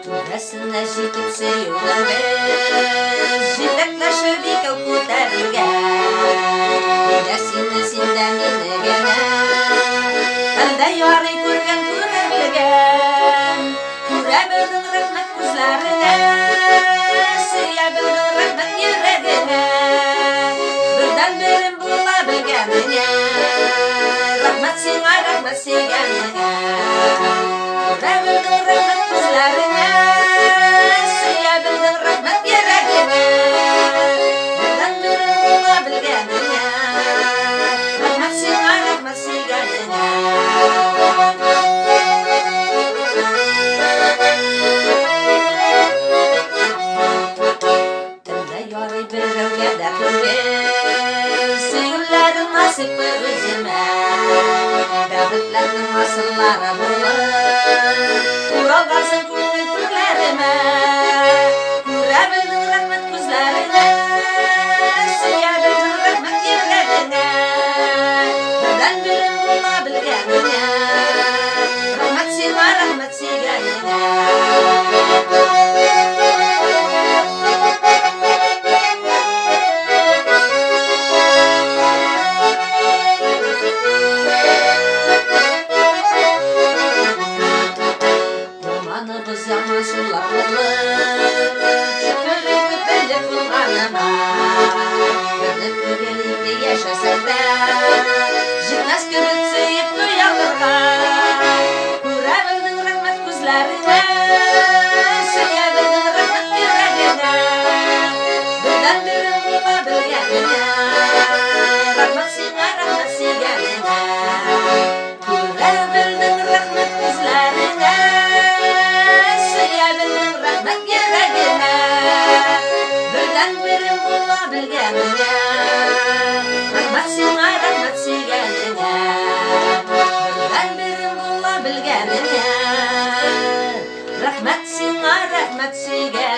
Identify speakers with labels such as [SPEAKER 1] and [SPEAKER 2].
[SPEAKER 1] Turasına jitip seyulan biz jitaklaşıp ikau ko'tarilgan Bedasini sendan dinagana Alda yori ko'rgan ko'ra bilgan Ko'ra bilding rahmat ko'zlarina Suya bilding rahmat yuragina Birdan birim bo'la bilganingga Rahmat senga rahmat senga Ko'ra bilding rahmat ko'zlarina Suya bilding rahmat yuragina Birdan birim bo'la bilganingga Rahmat senga rahmat senga Tunda yori birovga dardimga Sevgillarim nasib o'zima Davlatlarning asllari bo'lib Urolgansin ko'ngil turlarima Ko'ra bilding rahmat ko'zlarina Suya bilding rahmat yuragina Birdan birim bo'la bilganingga Rahmat senga rahmat senga Yamanımız yaman sular olur Şükür edip belli kullanıma Gönlük güvenlikte yaşasak da Jitnas görütseyip duyalırga Kura bilding rahmat ko'zlarina Suya bilding rahmat yuragina Birdan birim bo'la bilganingga Rahmat senga rahmat senga Kura bilding rahmat ko'zlarina Suya bilding rahmat yuragina Birdan birim bo'la bilganingga Rahmat senga rahmat senga Birdan birim bo'la bilganingga Rahmat senga rahmat senga